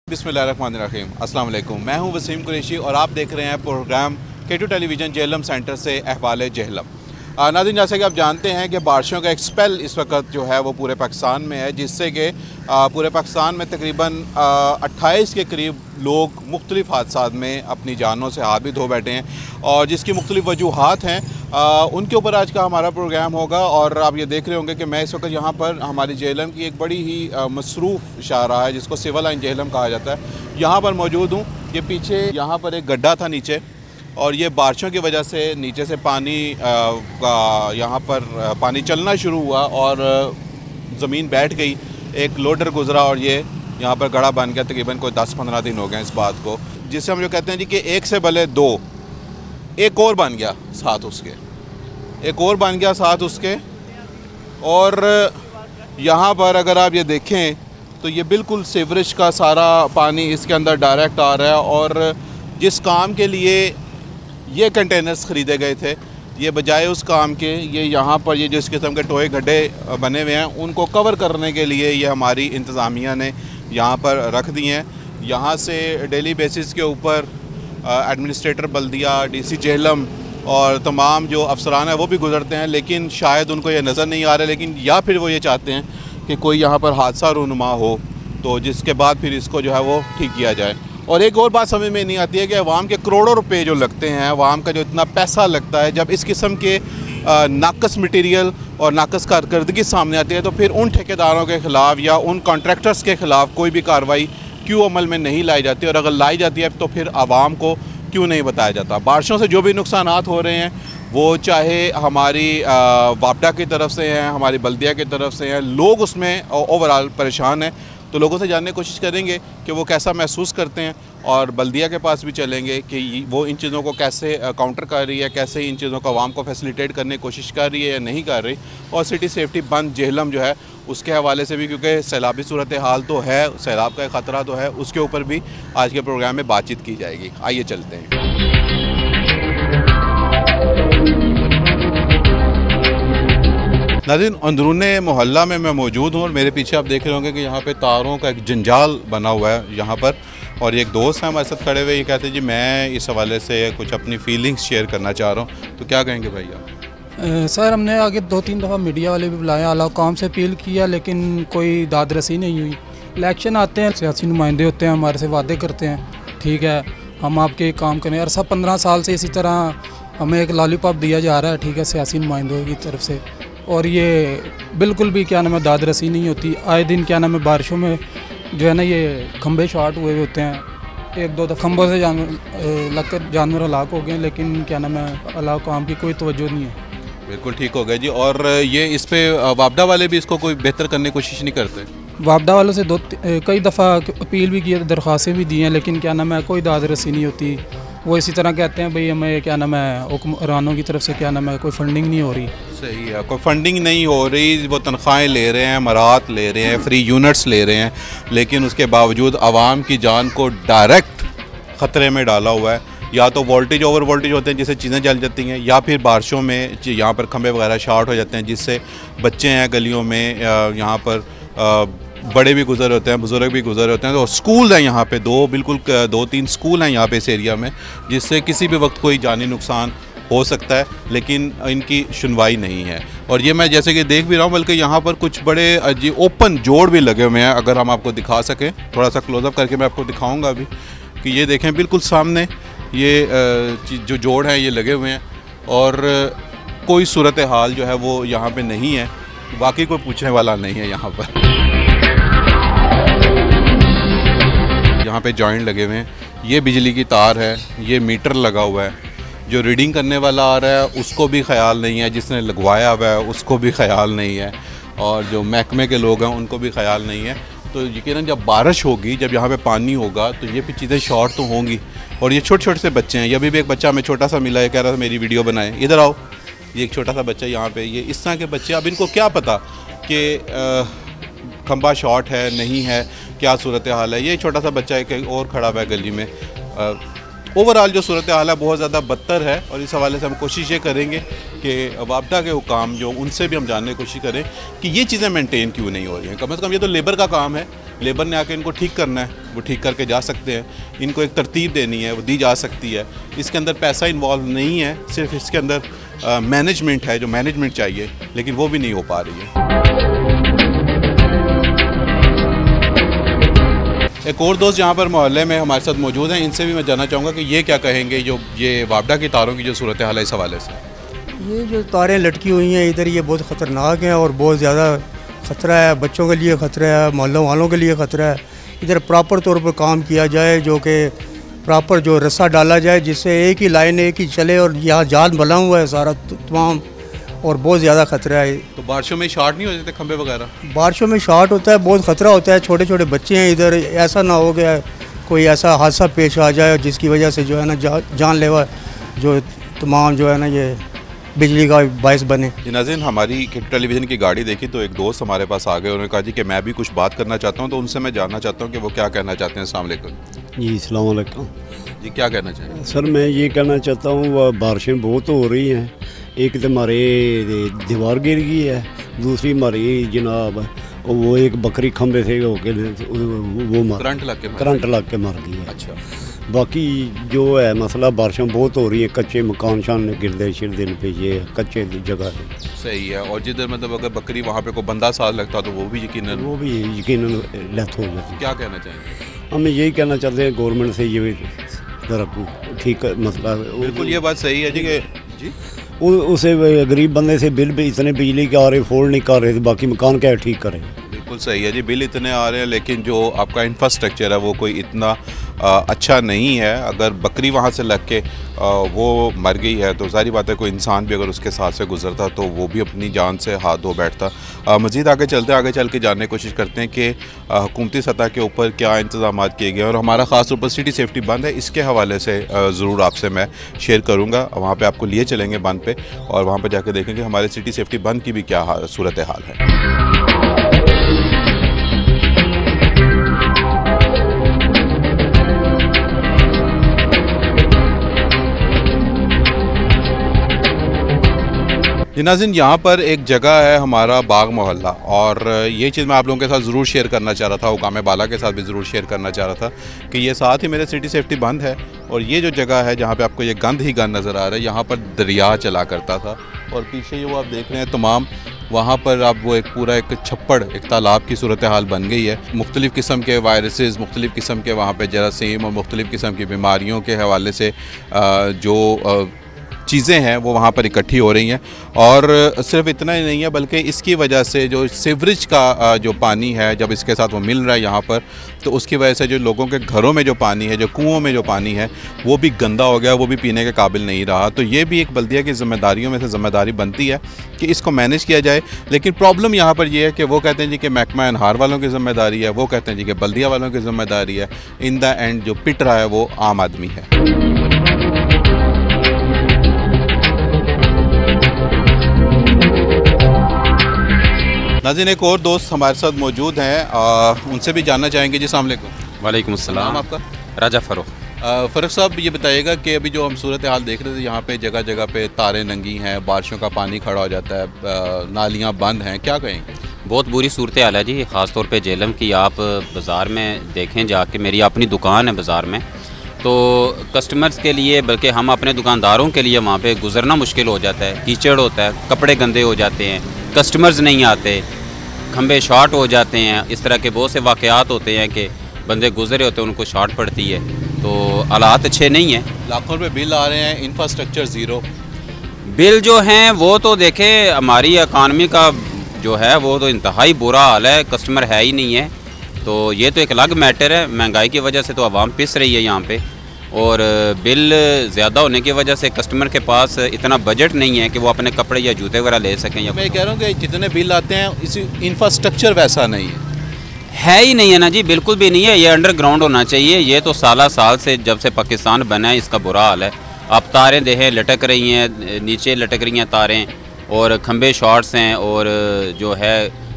बिस्मिल्लाहिर्रहमानिर्रहीम अस्सलाम वालेकुम। मैं हूं वसीम कुरैशी और आप देख रहे हैं programme K2 television Jhelum centre से अहवाल जेहलम। नाज़रीन, जैसे कि आप जानते हैं कि बारिशों का एक स्पेल इस वक्त जो है वो पूरे पाकिस्तान में है, जिससे कि पूरे पाकिस्तान में तकरीबन 28 के करीब लोग मुख्तलिफ़ हादसात में अपनी जानों से हाथ भी धो बैठे हैं और जिसकी मुख्तलिफ़ वजूहात हैं उनके ऊपर आज का हमारा प्रोग्राम होगा। और आप ये देख रहे होंगे कि मैं इस वक्त यहाँ पर हमारी जेहलम की एक बड़ी ही मसरूफ़ शाहराह है जिसको सिविल लाइन जेहलम कहा जाता है, यहाँ पर मौजूद हूँ। ये पीछे यहाँ पर एक गड्ढा था नीचे और ये बारिशों की वजह से नीचे से पानी का यहाँ पर पानी चलना शुरू हुआ और ज़मीन बैठ गई। एक लोडर गुज़रा और ये यहाँ पर गड़ा बन गया। तकरीबन कोई 10-15 दिन हो गए इस बात को, जिससे हम जो कहते हैं जी कि एक से भले दो, एक और बन गया साथ उसके, एक और बन गया साथ उसके। और यहाँ पर अगर आप ये देखें तो ये बिल्कुल सीवरेज का सारा पानी इसके अंदर डायरेक्ट आ रहा है। और जिस काम के लिए ये कंटेनर्स ख़रीदे गए थे, ये बजाय उस काम के ये यहाँ पर ये जिस किस्म के टोए गड्ढे बने हुए हैं उनको कवर करने के लिए ये हमारी इंतज़ामिया ने यहाँ पर रख दिए हैं। यहाँ से डेली बेसिस के ऊपर एडमिनिस्ट्रेटर बल्दिया, डीसी जेहलम और तमाम जो अफसरान हैं वो भी गुज़रते हैं, लेकिन शायद उनको ये नज़र नहीं आ रहा। लेकिन या फिर वो ये चाहते हैं कि कोई यहाँ पर हादसा रूनुमा हो तो जिसके बाद फिर इसको जो है वो ठीक किया जाए। और एक और बात समझ में नहीं आती है कि अवाम के करोड़ों रुपए जो लगते हैं, अवाम का जो इतना पैसा लगता है, जब इस किस्म के नाकस मटेरियल और नाकस कारकर्दगी सामने आती है तो फिर उन ठेकेदारों के ख़िलाफ़ या उन कॉन्ट्रैक्टर्स के ख़िलाफ़ कोई भी कार्रवाई क्यों अमल में नहीं लाई जाती, और अगर लाई जाती है तो फिर आवाम को क्यों नहीं बताया जाता। बारिशों से जो भी नुकसानात हो रहे हैं वो चाहे हमारी वापडा की तरफ से हैं, हमारी बल्दिया की तरफ से हैं, लोग उसमें ओवरऑल परेशान हैं। तो लोगों से जानने की कोशिश करेंगे कि वो कैसा महसूस करते हैं और बल्दिया के पास भी चलेंगे कि वो इन चीज़ों को कैसे काउंटर कर रही है, कैसे इन चीज़ों को आवाम को फैसिलिटेट करने की कोशिश कर रही है या नहीं कर रही। और सिटी सेफ्टी बंद जेहलम जो है उसके हवाले से भी, क्योंकि सैलाबी सूरत हाल तो है, सैलाब का ख़तरा तो है, उसके ऊपर भी आज के प्रोग्राम में बातचीत की जाएगी। आइए चलते हैं। नाज़रीन, अंदरूने मोहल्ला में मैं मौजूद हूँ और मेरे पीछे आप देख रहे होंगे कि यहाँ पे तारों का एक जंजाल बना हुआ है यहाँ पर। और एक दोस्त हैं हमारे साथ खड़े हुए, ये कहते हैं जी मैं इस हवाले से कुछ अपनी फीलिंग्स शेयर करना चाह रहा हूँ। तो क्या कहेंगे भाई आप? सर, हमने आगे 2-3 दफ़ा मीडिया वाले भी बुलाए, आला काम से अपील किया, लेकिन कोई दाद रसी नहीं हुई। इलेक्शन आते हैं, सियासी नुमाइंदे होते हैं, हमारे से वादे करते हैं, ठीक है हम आपके काम करें। और सब 15 साल से इसी तरह हमें एक लॉलीपॉप दिया जा रहा है, ठीक है, सियासी नुमाइंदों की तरफ से। और ये बिल्कुल भी क्या नाम है दाद रसी नहीं होती। आए दिन क्या नाम है बारिशों में जो है ना ये खंभे शॉर्ट हुए होते हैं, 1-2 दफ़ा खंभों से लगकर जानवर हलाक हो गए, लेकिन क्या नाम है अल्लाह को आम की कोई तवज्जो नहीं है। बिल्कुल ठीक हो गया जी। और ये इस पे वापडा वाले भी इसको कोई बेहतर करने की कोशिश नहीं करते? वापडा वालों से कई दफ़ा अपील भी की, दरख्वास्तें भी दी हैं, लेकिन क्या नाम है कोई दाद रसी नहीं होती। वो इसी तरह कहते हैं भाई हमें क्या नाम है हुक्मरानों की तरफ से क्या नाम है कोई फंडिंग नहीं हो रही। सही है, कोई फंडिंग नहीं हो रही, वो तनख्वाहें ले रहे हैं, मरात ले रहे हैं, फ्री यूनिट्स ले रहे हैं, लेकिन उसके बावजूद आवाम की जान को डायरेक्ट ख़तरे में डाला हुआ है। या तो वोल्टेज ओवर वोल्टेज होते हैं जिससे चीज़ें जल जाती हैं, या फिर बारिशों में यहाँ पर खंभे वगैरह शॉर्ट हो जाते हैं जिससे बच्चे हैं गलियों में, यहाँ पर बड़े भी गुजर होते हैं, बुज़ुर्ग भी गुजर होते हैं। तो स्कूल हैं यहाँ पे, 2-3 स्कूल हैं यहाँ पे इस एरिया में, जिससे किसी भी वक्त कोई जानी नुकसान हो सकता है, लेकिन इनकी सुनवाई नहीं है। और ये मैं जैसे कि देख भी रहा हूँ, बल्कि यहाँ पर कुछ बड़े ओपन जोड़ भी लगे हुए हैं। अगर हम आपको दिखा सकें, थोड़ा सा क्लोज़अप करके मैं आपको दिखाऊँगा अभी, कि ये देखें बिल्कुल सामने ये जो जोड़ हैं ये लगे हुए हैं और कोई सूरत हाल जो है वो यहाँ पे नहीं है, बाकी कोई पूछने वाला नहीं है। यहाँ पे जॉइंट लगे हुए हैं, ये बिजली की तार है, ये मीटर लगा हुआ है, जो रीडिंग करने वाला आ रहा है उसको भी ख्याल नहीं है, जिसने लगवाया हुआ है उसको भी ख्याल नहीं है, और जो महकमे के लोग हैं उनको भी ख्याल नहीं है। तो यकीनन जब बारिश होगी, जब यहाँ पे पानी होगा तो ये भी चीज़ें शॉर्ट तो होंगी। और ये छोटे छोटे से बच्चे हैं, ये अभी भी एक बच्चा हमें छोटा सा मिला है, कह रहा था मेरी वीडियो बनाए, इधर आओ। ये एक छोटा सा बच्चा यहाँ पे, ये इस तरह के बच्चे, अब इनको क्या पता कि खंबा शॉर्ट है नहीं है, क्या सूरत हाल है। ये छोटा सा बच्चा एक और खड़ा हुआ है गली में। ओवरऑल जो सूरत हाल है बहुत ज़्यादा बदतर है, और इस हवाले से हम कोशिश ये करेंगे कि वापडा के हुकाम जो उनसे भी हम जानने की कोशिश करें कि ये चीज़ें मेंटेन क्यों नहीं हो रही हैं। कम से कम ये तो लेबर का काम है लेबर ने आके इनको ठीक करना है, वो ठीक करके जा सकते हैं। इनको एक तरतीब देनी है, वो दी जा सकती है। इसके अंदर पैसा इन्वॉल्व नहीं है, सिर्फ इसके अंदर मैनेजमेंट है, जो मैनेजमेंट चाहिए, लेकिन वो भी नहीं हो पा रही है। एक और दोस्त यहाँ पर मोहल्ले में हमारे साथ मौजूद हैं, इनसे भी मैं जानना चाहूँगा कि ये क्या कहेंगे जो ये वापडा की तारों की जो सूरत हाल है इस हवाले से। ये जो तारें लटकी हुई हैं इधर, ये बहुत ख़तरनाक हैं और बहुत ज़्यादा ख़तरा है। बच्चों के लिए ख़तरा है, मोहल्लों वालों के लिए ख़तरा है। इधर प्रॉपर तौर पर काम किया जाए, जो कि प्रॉपर जो रस्सा डाला जाए जिससे एक ही लाइन एक ही चले, और यहाँ जाल बना हुआ है सारा तमाम, और बहुत ज़्यादा ख़तरा है। तो बारिशों में शॉर्ट नहीं हो जाते खंबे वगैरह? बारिशों में शॉर्ट होता है, बहुत ख़तरा होता है। छोटे छोटे बच्चे हैं इधर, ऐसा ना हो गया कोई ऐसा हादसा पेश आ जाए जिसकी वजह से जो है ना जानलेवा जो तमाम जो है ना ये बिजली का बायस बने। जी नाज़रीन, हमारी टेलीविज़न की गाड़ी देखी तो एक दोस्त हमारे पास आ गए। उन्होंने कहा जी कि मैं भी कुछ बात करना चाहता हूँ, तो उनसे मैं जानना चाहता हूँ कि वो क्या कहना चाहते हैं। अस्सलाम वालेकुम। जी अस्सलाम वालेकुम। जी क्या कहना चाहिए? सर मैं ये कहना चाहता हूँ, बारिशें बहुत हो रही हैं। एक तो हमारे दीवार गिर गई है, दूसरी हमारी जनाब वो एक बकरी खंबे से होके वो करंट लग के मर गई है। अच्छा, बाकी जो है मसला बारिशें बहुत हो रही है, कच्चे मकान शान गिरदे शिरदे पे, ये कच्चे जगह है। सही है। और जिधर मतलब अगर बकरी वहाँ पे कोई बंदा साथ लगता तो वो भी यकीनन डेथ हो जाती। क्या कहना चाहेंगे? हम यही कहना चाहते हैं गवर्नमेंट से, ये ज़रा ठीक मसला। बिल्कुल ये बात सही है जी कि जी उसे गरीब बंदे से बिल भी इतने बिजली के आ रहे, फोल्ड नहीं कर रहे थे, बाकी मकान क्या ठीक करें। बिल्कुल सही है जी, बिल इतने आ रहे हैं, लेकिन जो आपका इंफ्रास्ट्रक्चर है वो कोई इतना अच्छा नहीं है। अगर बकरी वहाँ से लग के वो मर गई है तो ज़ाहिर बात है कोई इंसान भी अगर उसके साथ से गुजरता तो वो भी अपनी जान से हाथ धो बैठता। मज़ीद आगे चल के जानने की कोशिश करते हैं कि हुकूमती सतह के ऊपर क्या इंतज़ाम किए गए हैं। और हमारा ख़ास तौर पर सिटी सेफ्टी बंद है, इसके हवाले से ज़रूर आपसे मैं शेयर करूँगा। वहाँ पर आपको लिए चलेंगे बंद पे, और वहाँ पर जाकर देखेंगे हमारे सिटी सेफ्टी बंद की भी क्या सूरत हाल है। जी नाज़रीन, यहाँ पर एक जगह है हमारा बाग मोहल्ला, और ये चीज़ मैं आप लोगों के साथ ज़रूर शेयर करना चाह रहा था, हुकाम बाला के साथ भी ज़रूर शेयर करना चाह रहा था कि ये साथ ही मेरे सिटी सेफ्टी बंद है। और ये जो जगह है जहाँ पे आपको ये गंद ही गंद नज़र आ रहा है, यहाँ पर दरिया चला करता था, और पीछे जो आप देख रहे हैं तमाम, वहाँ पर अब वो एक पूरा एक छप्पड़, एक तालाब की सूरत हाल बन गई है। मुख्तलिफ़ किस्म के वायरसेस, मुख्तलिफ़ किस्म के वहाँ पर जरासीम और मुख्तलिफ़ किस्म की बीमारियों के हवाले से जो चीज़ें हैं वो वहाँ पर इकट्ठी हो रही हैं। और सिर्फ इतना ही नहीं है, बल्कि इसकी वजह से जो सीवरेज का जो पानी है, जब इसके साथ वो मिल रहा है यहाँ पर, तो उसकी वजह से जो लोगों के घरों में जो पानी है, जो कुओं में जो पानी है, वो भी गंदा हो गया, वो भी पीने के काबिल नहीं रहा। तो ये भी एक बल्दिया की ज़िम्मेदारियों में से ज़िम्मेदारी बनती है कि इसको मैनेज किया जाए। लेकिन प्रॉब्लम यहाँ पर ये है कि वो कहते हैं जी कि महकमा अनहार वालों की ज़िम्मेदारी है, वो कहते हैं जी कि बल्दिया वालों की ज़िम्मेदारी है। इन द एंड जो पिट रहा है वो आम आदमी है। नाज़रीन, एक और दोस्त हमारे साथ मौजूद हैं, उनसे भी जानना चाहेंगे। जी अस्सलाम वालेकुम। वालेकुम अस्सलाम। नाम आपका? राजा फ़रूख। फ़रूख साहब, ये बताइएगा कि अभी जो हम सूरत हाल देख रहे थे, यहाँ पे जगह जगह पे तारें नंगी हैं, बारिशों का पानी खड़ा हो जाता है, नालियाँ बंद हैं, क्या कहेंगे? बहुत बुरी सूरत हाल है जी, ख़ास तौर पे जेहलम की। आप बाज़ार में देखें जाके, मेरी अपनी दुकान है बाज़ार में, तो कस्टमर्स के लिए, बल्कि हम अपने दुकानदारों के लिए वहाँ पे गुजरना मुश्किल हो जाता है। कीचड़ होता है, कपड़े गंदे हो जाते हैं, कस्टमर्स नहीं आते, खंबे शॉर्ट हो जाते हैं। इस तरह के बहुत से वाक़यात होते हैं कि बंदे गुजरे होते हैं, उनको शॉर्ट पड़ती है, तो हालात अच्छे नहीं हैं। लाखों रुपए बिल आ रहे हैं, इंफ्रास्ट्रक्चर ज़ीरो। बिल जो हैं वो तो देखें, हमारी इकानमी का जो है वो तो इंतहाई बुरा हाल है, कस्टमर है ही नहीं है। तो ये तो एक अलग मैटर है, महंगाई की वजह से तो आवाम पिस रही है यहाँ पे, और बिल ज़्यादा होने की वजह से कस्टमर के पास इतना बजट नहीं है कि वो अपने कपड़े या जूते वगैरह ले सकें। या मैं कह रहा हूँ कि जितने बिल आते हैं, इसी इंफ्रास्ट्रक्चर वैसा नहीं है ही नहीं है ना जी, बिल्कुल भी नहीं है। ये अंडरग्राउंड होना चाहिए। ये तो साल से जब से पाकिस्तान बना है इसका बुरा हाल है। अब तारें देखें लटक रही हैं, नीचे लटक रही हैं तारें, और खंबे शॉर्ट्स हैं, और जो है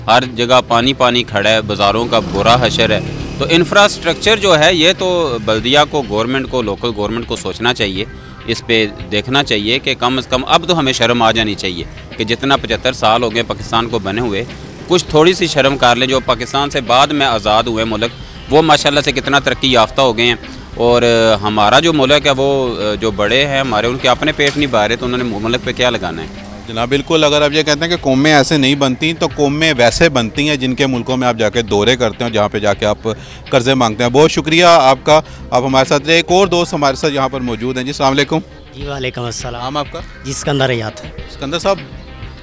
हर जगह पानी पानी खड़ा है, बाज़ारों का बुरा हशर है। तो इंफ्रास्ट्रक्चर जो है ये तो बल्दिया को, गवर्नमेंट को, लोकल गवर्नमेंट को सोचना चाहिए, इस पे देखना चाहिए कि कम से कम अब तो हमें शर्म आ जानी चाहिए कि जितना 75 साल हो गए पाकिस्तान को बने हुए, कुछ थोड़ी सी शर्म कर लें। जो पाकिस्तान से बाद में आज़ाद हुए मुल्क, वो माशाल्लाह से कितना तरक्की याफ्ता हो गए हैं। और हमारा जो मुल्क है वो जो बड़े हैं हमारे, उनके अपने पेट नहीं भर रहे, तो उन्होंने मुल्क पे क्या लगाना है। जनाब बिल्कुल, अगर आप ये कहते हैं कि कौमें ऐसे नहीं बनती, तो कौमें वैसे बनती हैं जिनके मुल्कों में आप जाके दौरे करते हैं, जहाँ पे जाके आप कर्ज़े मांगते हैं। बहुत शुक्रिया आपका, आप हमारे साथ रहे। एक और दोस्त हमारे साथ यहाँ पर मौजूद हैं जी। अस्सलाम वालेकुम। जी वालेकुम अस्सलाम। नाम आपका? जी सिकंदर हयात। सिकंदर साहब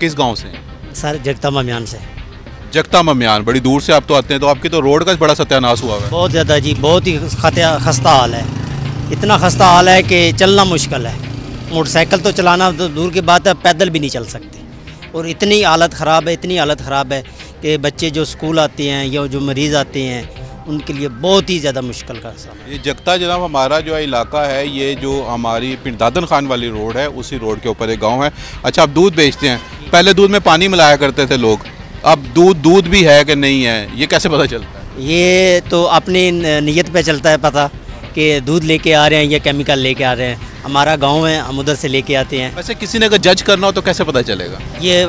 किस गाँव से हैं? सर जगता ममियान से। जगता ममियान, बड़ी दूर से आप तो आते हैं, तो आपकी तो रोड का बड़ा सत्यानाश हुआ है। बहुत ज़्यादा जी, बहुत ही खस्ता हाल है। इतना खस्ता हाल है कि चलना मुश्किल है। मोटरसाइकिल तो चलाना तो दूर की बात है, पैदल भी नहीं चल सकते। और इतनी हालत ख़राब है, इतनी हालत ख़राब है कि बच्चे जो स्कूल आते हैं या जो मरीज़ आते हैं, उनके लिए बहुत ही ज़्यादा मुश्किल का सामना। ये जगता जनाब हमारा जो इलाका है, ये जो हमारी पिंड दादन खान वाली रोड है, उसी रोड के ऊपर एक गांव है। अच्छा, आप दूध बेचते हैं। पहले दूध में पानी मिलाया करते थे लोग, अब दूध भी है कि नहीं है, ये कैसे पता चलता है? ये तो अपनी नीयत पे चलता है पता कि दूध लेके आ रहे हैं या केमिकल लेके आ रहे हैं। हमारा गांव है, हम उधर से लेके आते हैं। वैसे किसी ने अगर जज करना हो तो कैसे पता चलेगा? ये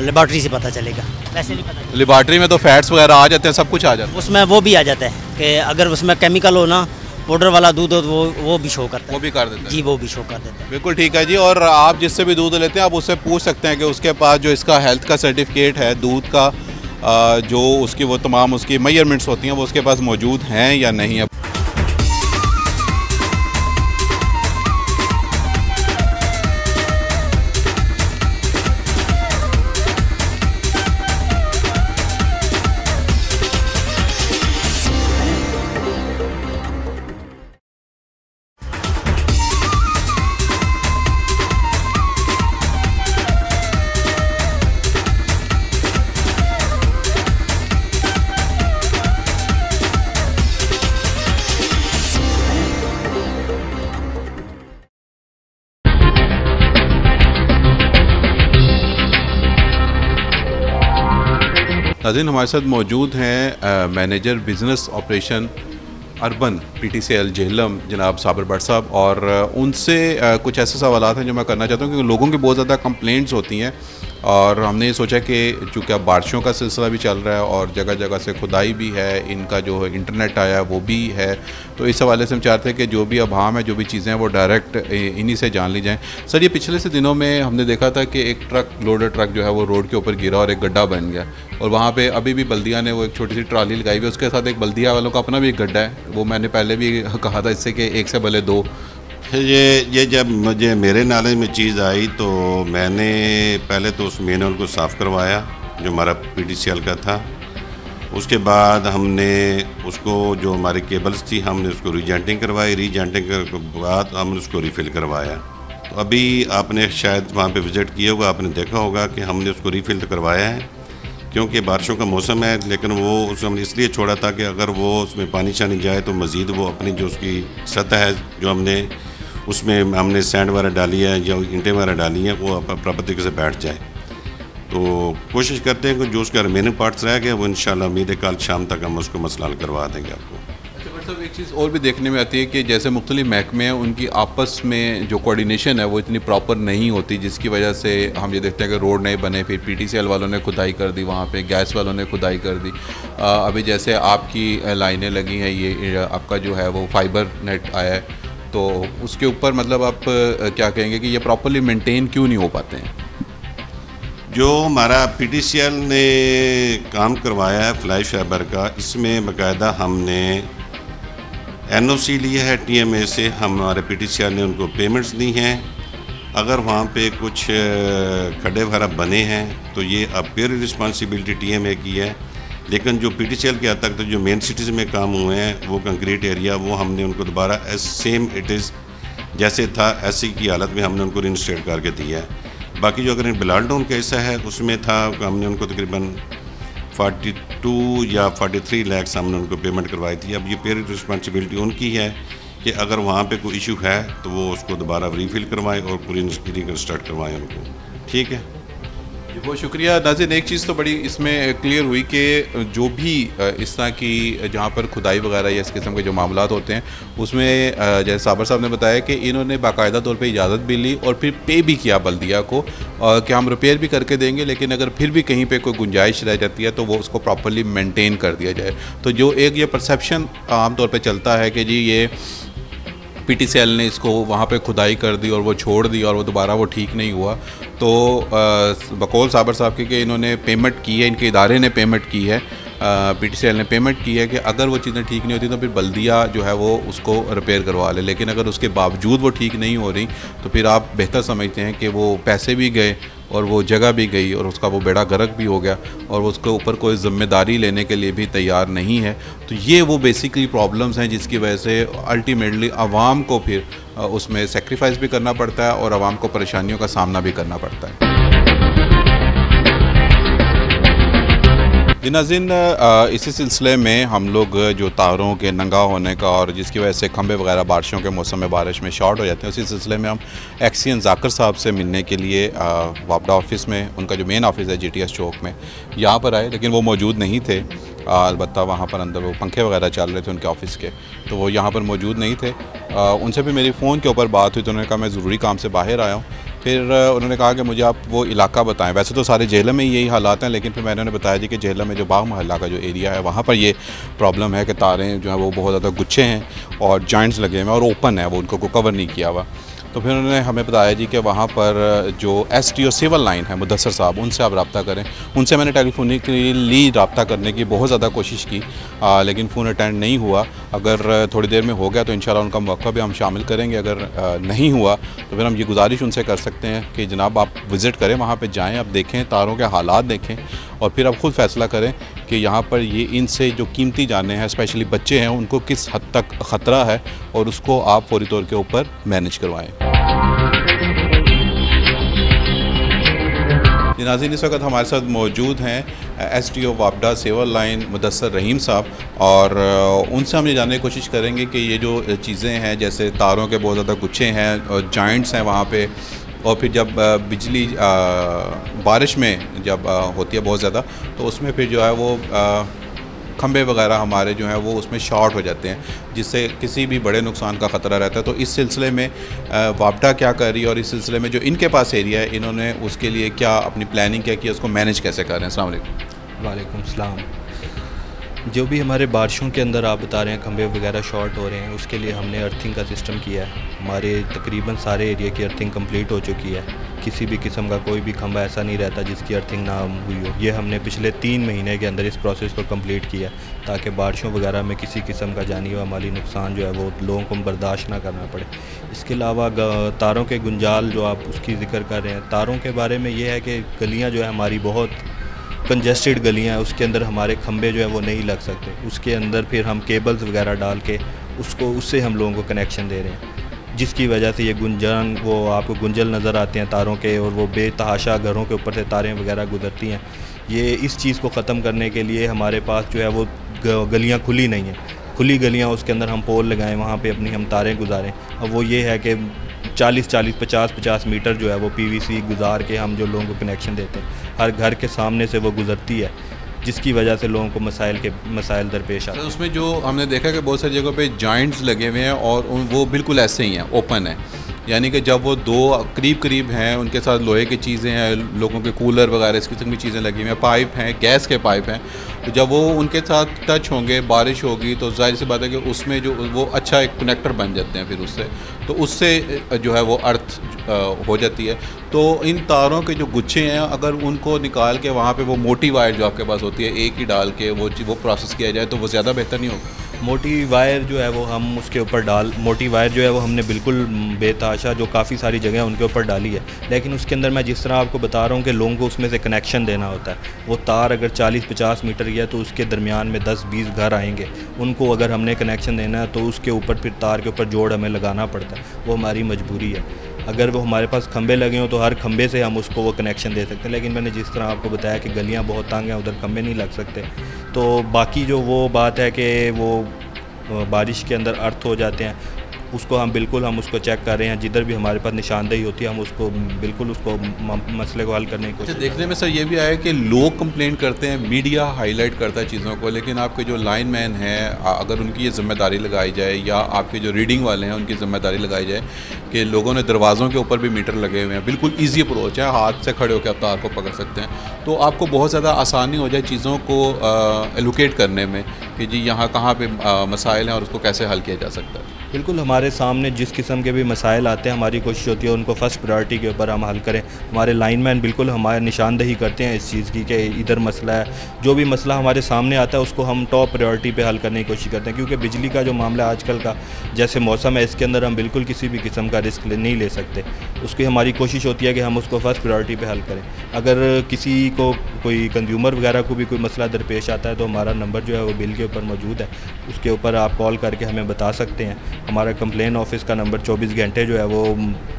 लेबॉर्ट्री से पता चलेगा, वैसे नहीं पता। लेबॉर्ट्री में तो फैट्स वगैरह आ जाते हैं, सब कुछ आ जाता है। उसमें वो भी आ जाता है कि अगर उसमें केमिकल हो ना, पाउडर वाला दूध हो, तो वो भी शो करता है। वो भी कर देता है जी, वो भी शो कर देता है। बिल्कुल ठीक है जी। और आप जिससे भी दूध लेते हैं, आप उससे पूछ सकते हैं कि उसके पास जो इसका हेल्थ का सर्टिफिकेट है, दूध का जो उसकी वो तमाम उसकी मेजरमेंट्स होती हैं, वो उसके पास मौजूद हैं या नहीं है। नाज़रीन, हमारे साथ मौजूद हैं manager business operation urban PTCL Jhelum जनाब साबिर भट्ट साहब, और उनसे कुछ ऐसे सवालात हैं जो मैं करना चाहता हूँ, क्योंकि लोगों की बहुत ज़्यादा कंप्लेंट्स होती हैं। और हमने ये सोचा कि चूँकि अब बारिशों का सिलसिला भी चल रहा है और जगह जगह से खुदाई भी है, इनका जो इंटरनेट आया है वो भी है, तो इस हवाले से हम चाहते हैं कि जो भी अभाम है, जो भी चीज़ें हैं, वो डायरेक्ट इन्हीं से जान ली जाएँ। सर, ये पिछले से दिनों में हमने देखा था कि एक लोडर ट्रक जो है वो रोड के ऊपर गिरा और एक गड्ढा बन गया, और वहाँ पे अभी भी बल्दिया ने वो एक छोटी सी ट्राली लगाई हुई है, उसके साथ एक बल्दिया वालों का अपना भी एक गड्ढा है। वो मैंने पहले भी कहा था इससे कि एक से भले दो। ये जब मुझे मेरे नॉलेज में चीज़ आई तो मैंने पहले तो उस मेन होल को साफ़ करवाया जो हमारा PTCL का था। उसके बाद हमने उसको जो हमारी केबल्स थी हमने उसको रीजेंटिंग करवाई। रीजेंटिंग के बाद हमने उसको रिफ़िल करवाया। तो अभी आपने शायद वहाँ पे विज़िट किया होगा, आपने देखा होगा कि हमने उसको रिफ़िल तो करवाया है, क्योंकि बारिशों का मौसम है। लेकिन वो उसको हमने इसलिए छोड़ा था कि अगर वो उसमें पानी शानी जाए तो मज़ीद वो अपनी जो उसकी सतह है जो उसमें हमने सैंड वगैरह डाली है या ईंटें वगैरह डाली हैं, वो प्रॉपर तरीके से बैठ जाए। तो कोशिश करते हैं कि जो उसका रिमेनिंग पार्ट्स रह गए वो इंशाल्लाह उम्मीद है कल शाम तक हम उसको मसला हल करवा देंगे आपको। अच्छा बट साहब, एक चीज़ और भी देखने में आती है कि जैसे मुख्तलिफ महकमे हैं, उनकी आपस में जो कोऑर्डिनेशन है वो इतनी प्रॉपर नहीं होती, जिसकी वजह से हम ये देखते हैं कि रोड नहीं बने, फिर PTCL वालों ने खुदाई कर दी, वहाँ पे गैस वालों ने खुदाई कर दी। अभी जैसे आपकी लाइनें लगी हैं, ये आपका जो है वो फाइबर नेट आया है, तो उसके ऊपर मतलब आप क्या कहेंगे कि ये प्रॉपरली मेंटेन क्यों नहीं हो पाते हैं? जो हमारा PTCL ने काम करवाया है फ्लाई फाइबर का, इसमें बाकायदा हमने NOC लिया है TMA से, हमारे PTCL ने उनको पेमेंट्स दी हैं। अगर वहाँ पे कुछ खड्डे वगैरह बने हैं तो ये अब पूरी रिस्पॉन्सिबिलिटी TMA की है। लेकिन जो PTCL के हद तक तो जो मेन सिटीज़ में काम हुए हैं वो कंक्रीट एरिया, वो हमने उनको दोबारा सेम इट इज़ जैसे था ऐसी की हालत में हमने उनको रिइंस्टेट करके दिया है। बाकी जो अगर बिलाल टाउन का हिस्सा है उसमें था, हमने उनको तकरीबन 42 या 43 लाख हमने उनको पेमेंट करवाई थी। अब ये पूरी रिस्पॉन्सिबिलिटी उनकी है कि अगर वहाँ पे कोई इशू है तो वो उसको दोबारा रीफिल करवाएं और पूरी रिकन्स्ट्रक्ट करवाएं उनको। ठीक है। बहुत शुक्रिया नाज़रीन। एक चीज़ तो बड़ी इसमें क्लियर हुई कि जो भी इस तरह की जहाँ पर खुदाई वगैरह या इस किस्म के जो मामलात होते हैं उसमें जैसे साबर साहब ने बताया कि इन्होंने बाकायदा तौर पे इजाज़त भी ली और फिर पे भी किया बल्दिया को कि हम रिपेयर भी करके देंगे, लेकिन अगर फिर भी कहीं पे कोई गुंजाइश रह जाती है तो वो उसको प्रॉपर्ली मेंटेन कर दिया जाए। तो जो एक ये परसेप्शन आम तौर पे चलता है कि जी ये PTCL ने इसको वहाँ पे खुदाई कर दी और वो छोड़ दी और वो दोबारा वो ठीक नहीं हुआ, तो बकौल साबर साहब के कि इन्होंने पेमेंट की है, इनके इदारे ने पेमेंट की है, PTCL ने पेमेंट की है कि अगर वो चीज़ें ठीक नहीं होती तो फिर बल्दिया जो है वो उसको रिपेयर करवा ले। लेकिन अगर उसके बावजूद वो ठीक नहीं हो रही तो फिर आप बेहतर समझते हैं कि वो पैसे भी गए और वो जगह भी गई और उसका वो बेड़ा गर्क भी हो गया और उसके ऊपर कोई ज़िम्मेदारी लेने के लिए भी तैयार नहीं है। तो ये वो बेसिकली प्रॉब्लम्स हैं जिसकी वजह से अल्टीमेटली आवाम को फिर उसमें सेक्रीफाइस भी करना पड़ता है और आवाम को परेशानियों का सामना भी करना पड़ता है। जी नाज़रीन, इसी सिलसिले में हम लोग जो तारों के नंगा होने का और जिसकी वजह से खंबे वगैरह बारिशों के मौसम में बारिश में शॉर्ट हो जाते हैं, उसी सिलसिले में हम एक्सियन जाकिर साहब से मिलने के लिए वापडा ऑफिस में, उनका जो मेन ऑफिस है GTS चौक में, यहाँ पर आए। लेकिन वो मौजूद नहीं थे, अलबत्ता वहाँ पर अंदर वो पंखे वगैरह चल रहे थे उनके ऑफ़िस के, तो वो यहाँ पर मौजूद नहीं थे। उनसे भी मेरी फ़ोन के ऊपर बात हुई तो उन्होंने कहा मैं ज़रूरी काम से बाहर आया हूँ। फिर उन्होंने कहा कि मुझे आप वो इलाका बताएं। वैसे तो सारे जेहलम में यही हालात हैं, लेकिन फिर मैंने उन्हें बताया जी कि जेहलम में जो बाग महल्ला का जो एरिया है वहाँ पर ये प्रॉब्लम है कि तारें जो हैं वो बहुत ज़्यादा गुच्छे हैं और जॉइंट्स लगे हुए हैं और ओपन है, वो उनको कवर नहीं किया हुआ। तो फिर उन्होंने हमें बताया जी कि वहाँ पर जो STO सिविल लाइन है मुदस्सर साहब, उनसे आप रब्ता करें। उनसे मैंने टेलीफोनिकली रब्ता करने की बहुत ज़्यादा कोशिश की, लेकिन फ़ोन अटेंड नहीं हुआ। अगर थोड़ी देर में हो गया तो इंशाल्लाह उनका मौका भी हम शामिल करेंगे। अगर नहीं हुआ तो फिर हम ये गुजारिश उनसे कर सकते हैं कि जनाब आप विज़िट करें, वहाँ पर जाएँ, आप देखें, तारों के हालात देखें और फिर आप ख़ुद फ़ैसला करें कि यहाँ पर ये इनसे जो कीमती जानें हैं, स्पेशली बच्चे हैं, उनको किस हद तक ख़तरा है और उसको आप फौरी तौर के ऊपर मैनेज करवाएँ। नाज़रीन, इस वक्त हमारे साथ मौजूद हैं STO वापडा सिविल लाइन मुदस्सर रहीम साहब, और उनसे हम ये जानने की कोशिश करेंगे कि ये जो चीज़ें हैं, जैसे तारों के बहुत ज़्यादा गुच्छे हैं और जॉइंट्स हैं वहाँ पे, और फिर जब बिजली बारिश में जब होती है बहुत ज़्यादा तो उसमें फिर जो है वो खंबे वगैरह हमारे जो हैं वो उसमें शॉर्ट हो जाते हैं, जिससे किसी भी बड़े नुकसान का ख़तरा रहता है। तो इस सिलसिले में वापडा क्या कर रही है और इस सिलसिले में जो इनके पास एरिया है, इन्होंने उसके लिए क्या अपनी प्लानिंग क्या की है, उसको मैनेज कैसे कर रहे हैं। अस्सलाम वालेकुम। वालेकुम सलाम। जो भी हमारे बारिशों के अंदर आप बता रहे हैं खंबे वगैरह शॉर्ट हो रहे हैं, उसके लिए हमने अर्थिंग का सिस्टम किया है। हमारे तकरीबन सारे एरिया की अर्थिंग कंप्लीट हो चुकी है। किसी भी किस्म का कोई भी खंबा ऐसा नहीं रहता जिसकी अर्थिंग ना हुई हो। ये हमने पिछले 3 महीने के अंदर इस प्रोसेस को कंप्लीट किया ताकि बारिशों वगैरह में किसी किस्म का जानी व माली नुकसान जो है वो लोगों को बर्दाश्त ना करना पड़े। इसके अलावा तारों के गुंजाल जो आप उसकी ज़िक्र कर रहे हैं, तारों के बारे में ये है कि गलियाँ जो है हमारी बहुत कंजेस्टेड गलियाँ हैं, उसके अंदर हमारे खंबे जो है वो नहीं लग सकते। उसके अंदर फिर हम केबल्स वगैरह डाल के उससे हम लोगों को कनेक्शन दे रहे हैं, जिसकी वजह से ये गुंजन वो आपको गुंजल नज़र आते हैं तारों के, और वो बेतहाशा घरों के ऊपर से तारें वगैरह गुजरती हैं। ये इस चीज़ को ख़त्म करने के लिए हमारे पास जो है वो गलियाँ खुली नहीं हैं, खुली गलियाँ उसके अंदर हम पोल लगाएं, वहाँ पे अपनी हम तारें गुजारें। अब वो ये है कि 40-40, 50-50 मीटर जो है वो PVC गुजार के हम जो लोगों को कनेक्शन देते हैं, हर घर के सामने से वो गुजरती है, जिसकी वजह से लोगों को मसाइल दरपेश आते हैं। उसमें जो हमने देखा कि बहुत सारी जगहों पे जॉइंट्स लगे हुए हैं और वो बिल्कुल ऐसे ही हैं, ओपन है, यानी कि जब वो दो करीब हैं, उनके साथ लोहे की चीज़ें हैं, लोगों के कूलर वगैरह इस किस्म की चीज़ें लगी हुई हैं, पाइप हैं, गैस के पाइप हैं, तो जब वो उनके साथ टच होंगे, बारिश होगी तो जाहिर सी बात है कि उसमें जो वो अच्छा एक कनेक्टर बन जाते हैं, फिर उससे जो है वो अर्थ हो जाती है। तो इन तारों के जो गुच्छे हैं, अगर उनको निकाल के वहाँ पे वो मोटी वायर जो आपके पास होती है एक ही डाल के वो प्रोसेस किया जाए तो वो ज़्यादा बेहतर नहीं होगा? मोटी वायर जो है वो हम उसके ऊपर मोटी वायर जो है वो हमने बिल्कुल बेतहाशा जो काफ़ी सारी जगह उनके ऊपर डाली है, लेकिन उसके अंदर मैं जिस तरह आपको बता रहा हूँ कि लोगों को उसमें से कनेक्शन देना होता है। वो तार अगर 40-50 मीटर या तो उसके दरमियान में 10-20 घर आएंगे, उनको अगर हमने कनेक्शन देना है तो उसके ऊपर फिर तार के ऊपर जोड़ हमें लगाना पड़ता है, वो हमारी मजबूरी है। अगर वो हमारे पास खंबे लगे हों तो हर खंबे से हम उसको वो कनेक्शन दे सकते हैं, लेकिन मैंने जिस तरह आपको बताया कि गलियाँ बहुत तंग हैं, उधर खंबे नहीं लग सकते। तो बाकी जो वो बात है कि वो बारिश के अंदर अर्थ हो जाते हैं, उसको हम उसको चेक कर रहे हैं। जिधर भी हमारे पास निशानदेही होती है हम उसको बिल्कुल उसको मसले को हल करने की कोशिश। देखने में सर ये भी आया कि लोग कंप्लेंट करते हैं, मीडिया हाईलाइट करता है चीज़ों को, लेकिन आपके जो लाइनमैन हैं अगर उनकी ये जिम्मेदारी लगाई जाए या आपके जो रीडिंग वाले हैं उनकी जिम्मेदारी लगाई जाए कि लोगों ने दरवाज़ों के ऊपर भी मीटर लगे हुए हैं, बिल्कुल ईजी अप्रोच है, हाथ से खड़े होकर आप तार को पकड़ सकते हैं, तो आपको बहुत ज़्यादा आसानी हो जाए चीज़ों को एलोकेट करने में कि जी यहाँ कहाँ पे मसाइल हैं और उसको कैसे हल किया जा सकता है। बिल्कुल हमारे सामने जिस किस्म के भी मसाइल आते हैं हमारी कोशिश होती है उनको फ़र्स्ट प्रायोरिटी के ऊपर हम हल करें। हमारे लाइनमैन बिल्कुल हमारे निशानदेही करते हैं इस चीज़ की कि इधर मसला है, जो भी मसला हमारे सामने आता है उसको हम टॉप प्रायोरिटी पे हल करने की कोशिश करते हैं, क्योंकि बिजली का जो मामला आजकल का जैसे मौसम है इसके अंदर हम बिल्कुल किसी भी किस्म का रिस्क नहीं ले सकते। उसकी हमारी कोशिश होती है कि हम उसको फ़र्स्ट प्रायोरिटी पे हल करें। अगर किसी को कोई कंज्यूमर वगैरह को भी कोई मसला दरपेश आता है तो हमारा नंबर जो है वो बिल के ऊपर मौजूद है, उसके ऊपर आप कॉल करके हमें बता सकते हैं। हमारा कंप्लेन ऑफिस का नंबर 24 घंटे जो है वो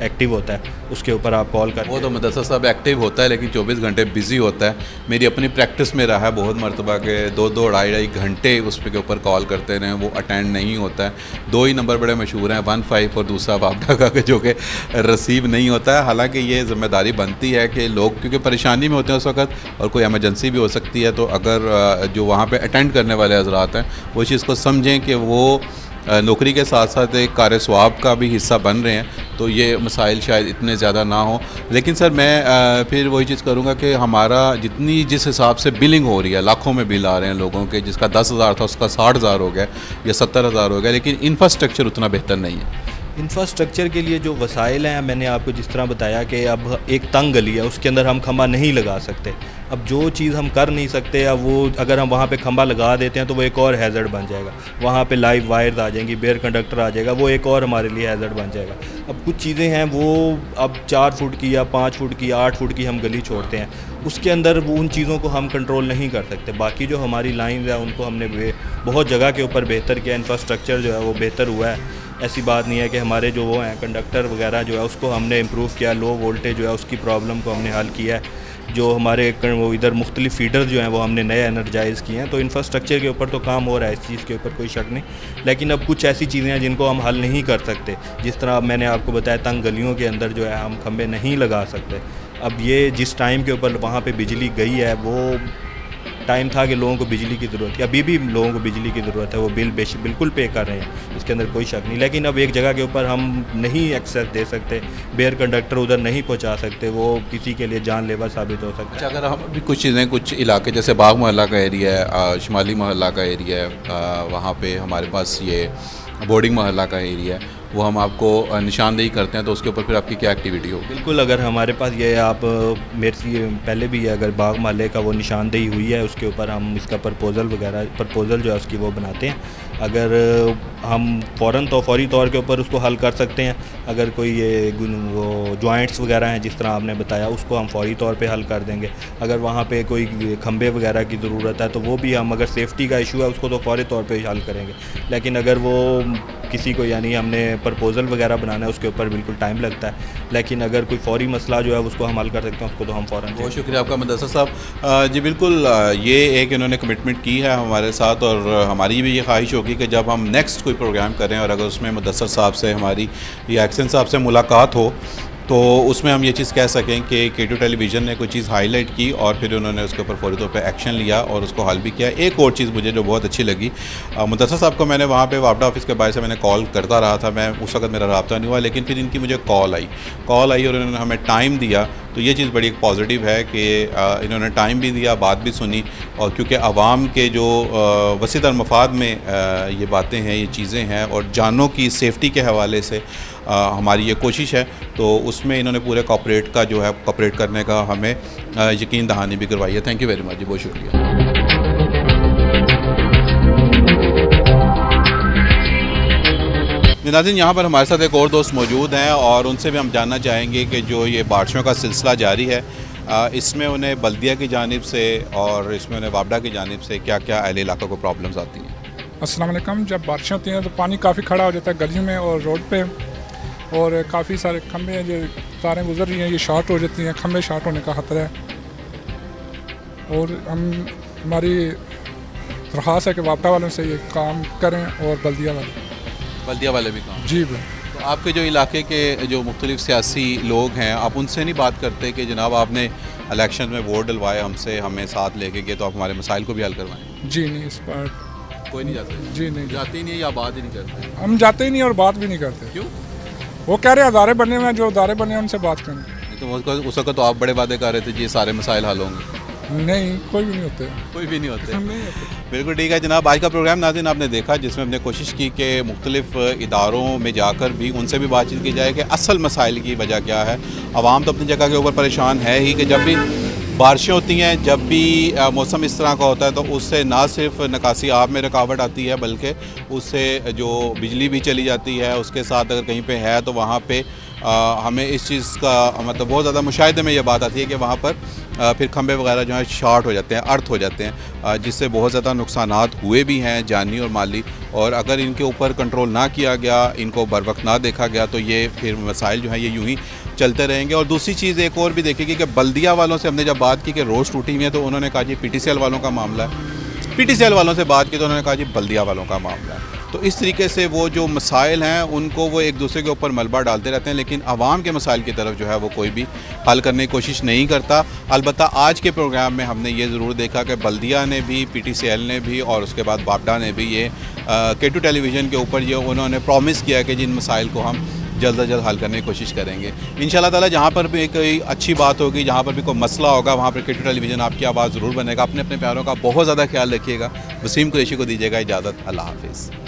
एक्टिव होता है, उसके ऊपर आप कॉल कर। वो तो मदरसा साहब एक्टिव होता है लेकिन 24 घंटे बिजी होता है। मेरी अपनी प्रैक्टिस में रहा है बहुत मरतबा के 2-2 ढाई घंटे उस पे के ऊपर कॉल करते रहे, वो अटेंड नहीं होता है। 2 ही नंबर बड़े मशहूर हैं, 15 और दूसरा बापटा का जो कि रिसीव नहीं होता है। हालांकि ये जिम्मेदारी बनती है कि लोग क्योंकि परेशानी में होते हैं उस वक्त और कोई एमरजेंसी भी हो सकती है, तो अगर जो वहाँ पे अटेंड करने वाले हजरात हैं वो चीज़ को समझें कि वो नौकरी के साथ साथ एक कार्य स्वाब का भी हिस्सा बन रहे हैं, तो ये मसाइल शायद इतने ज़्यादा ना हो। लेकिन सर मैं फिर वही चीज़ करूँगा कि हमारा जिस हिसाब से बिलिंग हो रही है, लाखों में बिल आ रहे हैं लोगों के, जिसका 10,000 था उसका 60,000 हो गया या 70,000 हो गया, लेकिन इंफ्रास्ट्रक्चर उतना बेहतर नहीं है। इंफ्रास्ट्रक्चर के लिए जो वसाइल हैं मैंने आपको जिस तरह बताया कि अब एक तंग गली है उसके अंदर हम खंबा नहीं लगा सकते। अब जो चीज़ हम कर नहीं सकते अब वो अगर हम वहाँ पे खंबा लगा देते हैं तो वो एक और हैज़र्ड बन जाएगा। वहाँ पे लाइव वायर्स आ जाएंगी, बेयर कंडक्टर आ जाएगा, वो एक और हमारे लिए हैज़र्ड बन जाएगा। अब कुछ चीज़ें हैं वो अब 4 फुट की या 5 फुट की 8 फुट की हम गली छोड़ते हैं, उसके अंदर वो उन चीज़ों को हम कंट्रोल नहीं कर सकते। बाकी जो हमारी लाइन है उनको हमने बहुत जगह के ऊपर बेहतर किया, इंफ्रास्ट्रक्चर जो है वो बेहतर हुआ है। ऐसी बात नहीं है कि हमारे जो वो हैं कंडक्टर वगैरह जो है उसको हमने इम्प्रूव किया, लो वोल्टेज जो है उसकी प्रॉब्लम को हमने हल किया है। जो हमारे वो इधर मुख्तलिफ फीडर जो हैं वो हमने नए एनर्जाइज़ किए हैं, तो इंफ्रास्ट्रक्चर के ऊपर तो काम हो रहा है, इस चीज़ के ऊपर कोई शक नहीं। लेकिन अब कुछ ऐसी चीज़ें हैं जिनको हम हल नहीं कर सकते, जिस तरह अब मैंने आपको बताया तंग गलियों के अंदर जो है हम खंबे नहीं लगा सकते। अब ये जिस टाइम के ऊपर वहाँ पे बिजली गई है वो टाइम था कि लोगों को बिजली की ज़रूरत है, अभी भी लोगों को बिजली की ज़रूरत है, वो बिल बिल्कुल पे कर रहे हैं, इसके अंदर कोई शक नहीं। लेकिन अब एक जगह के ऊपर हम नहीं एक्सेस दे सकते, बेयर कंडक्टर उधर नहीं पहुंचा सकते, वो किसी के लिए जानलेवा साबित हो सकता है। अच्छा, अगर हम अभी कुछ चीज़ें कुछ इलाके जैसे बाग मोहल्ला का एरिया है, शुमाली मोहल्ला का एरिया है, वहाँ पर हमारे पास ये बोर्डिंग मोहल्ला का एरिया है, वो हम आपको निशानदेही करते हैं, तो उसके ऊपर फिर आपकी क्या एक्टिविटी होगी? बिल्कुल, अगर हमारे पास ये आप मेरे से पहले भी अगर बाग महल्ले का वो निशानदेही हुई है उसके ऊपर हम इसका प्रपोज़ल जो है उसकी वो बनाते हैं। अगर हम फौरी तौर के ऊपर उसको हल कर सकते हैं। अगर कोई ये वो जॉइंट्स वगैरह हैं जिस तरह आपने बताया उसको हम फौरी तौर पे हल कर देंगे। अगर वहाँ पे कोई खंबे वगैरह की ज़रूरत है तो वो भी हम, अगर सेफ्टी का इशू है उसको तो फौरी तौर पे हल करेंगे। लेकिन अगर वो किसी को यानी हमने प्रपोज़ल वगैरह बनाना है उसके ऊपर बिल्कुल टाइम लगता है, लेकिन अगर कोई फौरी मसला जो है उसको हम हल कर सकते हैं उसको तो हम फ़ौरन। बहुत शुक्रिया आपका मुदस्सिर साहब। जी बिल्कुल, ये एक इन्होंने कमिटमेंट की है हमारे साथ, और हमारी भी ये ख्वाहिश होगी कि जब हम नेक्स्ट कोई प्रोग्राम करें और अगर उसमें मुदस्सिर साहब से हमारी या एक्सन साहब से मुलाकात हो तो उसमें हम ये चीज़ कह सकें कि K2 टेलीविज़न ने कोई चीज़ हाईलाइट की और फिर उन्होंने उसके ऊपर फौरी तौर पे एक्शन लिया और उसको हल भी किया। एक और चीज़ मुझे जो बहुत अच्छी लगी, मुदस्सिर साहब को मैंने वहाँ पे वापडा ऑफिस के बाहर से मैंने कॉल करता रहा था, मैं उस वक्त मेरा रब्ता नहीं हुआ, लेकिन फिर इनकी मुझे कॉल आई और उन्होंने हमें टाइम दिया। तो ये चीज़ बड़ी पॉजिटिव है कि इन्होंने टाइम भी दिया, बात भी सुनी, और क्योंकि आवाम के जो वसीतर मफाद में ये बातें हैं, ये चीज़ें हैं और जानों की सेफ्टी के हवाले से हमारी ये कोशिश है, तो उसमें इन्होंने पूरे कॉपरेट करने का हमें यकीन दहानी भी करवाई है। थैंक यू वेरी मच जी, बहुत शुक्रिया। नाज़रीन, यहाँ पर हमारे साथ एक और दोस्त मौजूद हैं और उनसे भी हम जानना चाहेंगे कि जो ये बारिशों का सिलसिला जारी है इसमें उन्हें बल्दिया की जानिब से और इसमें उन्हें वापडा की जानिब से क्या क्या अहले इलाक़ा को प्रॉब्लम्स आती हैं? अस्सलाम वालेकुम। जब बारिशें होती हैं तो पानी काफ़ी खड़ा हो जाता है गलियों में और रोड पे, और काफ़ी सारे खंभे हैं जो तारें गुजर रही हैं, ये शॉर्ट हो जाती हैं, खंभे शॉर्ट होने का ख़तरा है। और हमारी दरख्वास्त है कि वापडा वालों से ये काम करें और बल्दिया वाले। बल्दिया वाले भी काम। जी तो आपके जो इलाके के जो मुख्तलिफ सियासी लोग हैं, आप उनसे नहीं बात करते कि जनाब आपने इलेक्शन में वोट डलवाए हमसे, हमें साथ लेके गए, तो आप हमारे मसाइल को भी हल करवाएं? जी नहीं, इस पर कोई नहीं जाते? जी नहीं जाते ही नहीं या बात ही नहीं करते? हम जाते ही नहीं और बात भी नहीं करते। क्यों? वो कह रहे हैं अदारे बने हुए हैं, जो अदारे बने हैं उनसे बात करें। नहीं तो उस वक्त तो आप बड़े वादे कर रहे थे जी सारे मसाइल हल होंगे। नहीं, कोई भी नहीं होते। कोई भी नहीं होते? नहीं होते। बिल्कुल ठीक है जनाब। आज का प्रोग्राम नाज़रीन आपने देखा, जिसमें हमने कोशिश की कि मुख्तलिफ इदारों में जाकर भी उनसे भी बातचीत की जाए कि असल मसाइल की वजह क्या है। आवाम तो अपनी जगह के ऊपर परेशान है ही कि जब भी बारिशें होती हैं, जब भी मौसम इस तरह का होता है तो उससे ना सिर्फ निकासी आब में रुकावट आती है, बल्कि उससे जो बिजली भी चली जाती है। उसके साथ अगर कहीं पे है तो वहाँ पे हमें इस चीज़ का मतलब बहुत ज़्यादा मुशाहिदे में ये बात आती है कि वहाँ पर फिर खंबे वगैरह जो हैं शॉर्ट हो जाते हैं, अर्थ हो जाते हैं, जिससे बहुत ज़्यादा नुकसानात हुए भी हैं जानी और माली। और अगर इनके ऊपर कंट्रोल ना किया गया, इनको बर वक्त ना देखा गया, तो ये फिर मसाइल जो हैं ये यूँ ही चलते रहेंगे। और दूसरी चीज़ एक और भी देखेगी कि बल्दिया वालों से हमने जब बात की कि रोड्स टूटी हुई हैं, तो उन्होंने कहा जी PTCL वालों का मामला है। PTCL वालों से बात की तो उन्होंने कहा जी बल्दिया वालों का मामला है। तो इस तरीके से वो जो मसाइल हैं उनको वो एक दूसरे के ऊपर मलबा डालते रहते हैं, लेकिन आवाम के मसाइल की तरफ जो है वो कोई भी हल करने की कोशिश नहीं करता। अलबत्ता आज के प्रोग्राम में हमने ये ज़रूर देखा कि बल्दिया ने भी, PTCL ने भी और उसके बाद बापडा ने भी ये K2 टेलीविज़न के ऊपर ये उन्होंने प्रॉमिस किया कि जिन मसाइल को हम जल्द से जल्द हल करने की कोशिश करेंगे इंशाअल्लाह ताला। जहाँ पर भी कोई अच्छी बात होगी, जहाँ पर भी कोई मसला होगा, वहाँ पर K2 टेलीविज़न आपकी आवाज़ ज़रूर बनेगा। अपने अपने प्यारों का बहुत ज़्यादा ख्याल रखिएगा। वसीम कुरैशी को दीजिएगा इजाज़त। अल्लाह हाफिज़।